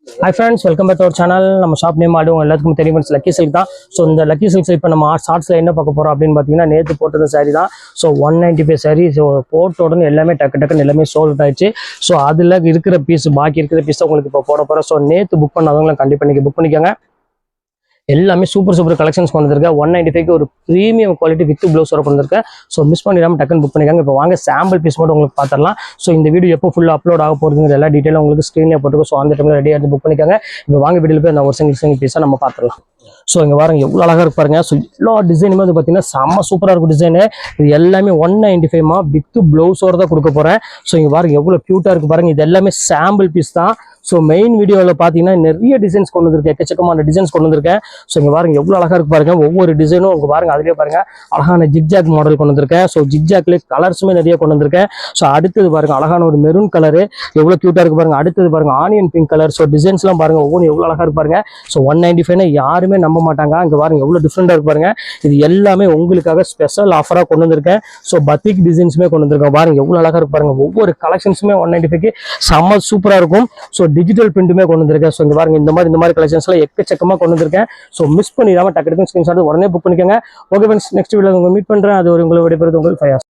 Hi friends, welcome back to our channel. நம்ம shop name ஆடுவோம் எல்லாத்துக்கும் தெரியும் லக்கி சில்க் தான். ஸோ இந்த லக்கி சில்க்ஸ் இப்போ நம்ம ஷார்ட்ஸில் என்ன பார்க்க போகிறோம் அப்படின்னு பார்த்தீங்கன்னா நேற்று போட்டது சாரி தான். So 195 sorry. ஸோ போட்ட உடனே எல்லாமே டக்குன்னு எல்லாமே சோல்ட் ஆயிடுச்சு. ஸோ அதில் இருக்கிற பீஸ் பாக்கி இருக்கிற பீஸ் உங்களுக்கு இப்போ போட போகிறோம். ஸோ நேற்று புக் பண்ணாதவங்களை கண்டிப்பாக நீங்கள் புக் பண்ணிக்கோங்க. எல்லாமே சூப்பர் கலெக்ஷன்ஸ் கொண்டு வந்திருக்கேன். 195 ஒரு ப்ரீமியம் குவாலிட்டி வித் ப்ளவுஸ் வர கொண்டு வந்திருக்கேன். ஸோ மிஸ் பண்ணிடாம டக்குன்னு புக் பண்ணிக்காங்க. இப்போ வாங்க சாம்பிள் பீஸ் மட்டும் உங்களுக்கு பார்த்துடலாம். ஸோ இந்த வீடியோ எப்போ ஃபுல்லாக அப்லோட் ஆக போகிறதுங்கிற எல்லா டீட்டெயிலும் உங்களுக்கு ஸ்க்ரீனில் போட்டுருக்கோம். ஸோ அந்த டைமில் ரெடியாக இருந்து புக் பண்ணிக்காங்க. இப்போ வாங்க வீடியோவில் போய் அந்த ஒரு சிங்கிள் பீஸாக நம்ம பார்த்துடலாம். ஸோ இங்கே பாருங்க எவ்வளோ அழகாக இருக்கு பாருங்க. ஸோ எல்லா டிசைனுமே வந்து பார்த்தீங்கன்னா செம்ம சூப்பராக இருக்கும் டிசைனு. இது எல்லாமே 195 வித் ப்ளவுஸோட தான் கொடுக்க போகிறேன். ஸோ இங்கே பாருங்க எவ்வளோ க்யூட்டாக இருக்கு பாருங்க. இது எல்லாமே சாம்பிள் பீஸ் தான். ஸோ மெயின் வீடியோவில் பார்த்தீங்கன்னா நிறைய டிசைன்ஸ் கொண்டு வந்திருக்கேன். எக்கச்சக்கமான டிசைன்ஸ் கொண்டு வந்திருக்கேன். ஸோ இங்கே பாருங்க எவ்வளோ அழகாக இருக்கு பாருங்க. ஒவ்வொரு டிசைனும் உங்க பாருங்க அதுலேயே பாருங்க அழகான ஜிக்ஜாக் மாடல் கொண்டு வந்திருக்கேன். ஸோ ஜிக்ஜாக்லேயே கலர்ஸுமே நிறைய கொண்டு வந்திருக்கேன். ஸோ அடுத்தது பாருங்க அழகான ஒரு மெரூன் கலரு எவ்வளோ க்யூட்டாக இருக்கு பாருங்க. அடுத்தது பாருங்க ஆனியன் பிங்க் கலர். ஸோ டிசைன்ஸ்லாம் பாருங்க ஒவ்வொன்றும் எவ்வளோ அழகாக இருக்கு பாருங்க. ஸோ 195 யாருமே நம்ப மாட்டாங்க. இங்கே பாருங்க எவ்வளோ டிஃப்ரெண்டாக இருக்கு பாருங்க. இது எல்லாமே உங்களுக்காக ஸ்பெஷல் ஆஃபராக கொண்டு வந்திருக்கேன். ஸோ பத்திக் டிசைன்ஸுமே கொண்டு வந்திருக்கேன். பாருங்க எவ்வளோ அழகாக இருக்கு பாருங்க. ஒவ்வொரு கலெக்ஷன்ஸுமே 195 செம்ம சூப்பராக இருக்கும். ஸோ டிஜிட்டல் பிரிண்ட்டுமே கொண்டு வந்திருக்கேன். ஸோ இங்க பாருங்க இந்த மாதிரி கலெக்ஷன்ஸ்லாம் எக்கச்சக்கமாக கொண்டு வந்திருக்கேன். ஸோ மிஸ் பண்ணிடாம டக்கு ஸ்கிரீன்ஷாட் உடனே புக் பண்ணிக்கோங்க. ஓகே ஃப்ரெண்ட்ஸ், நெக்ஸ்ட் வீடியோ உங்களை மீட் பண்றேன். அது ஒரு உங்களை விடைபெறுவது உங்கள் ஃபயாஸ்.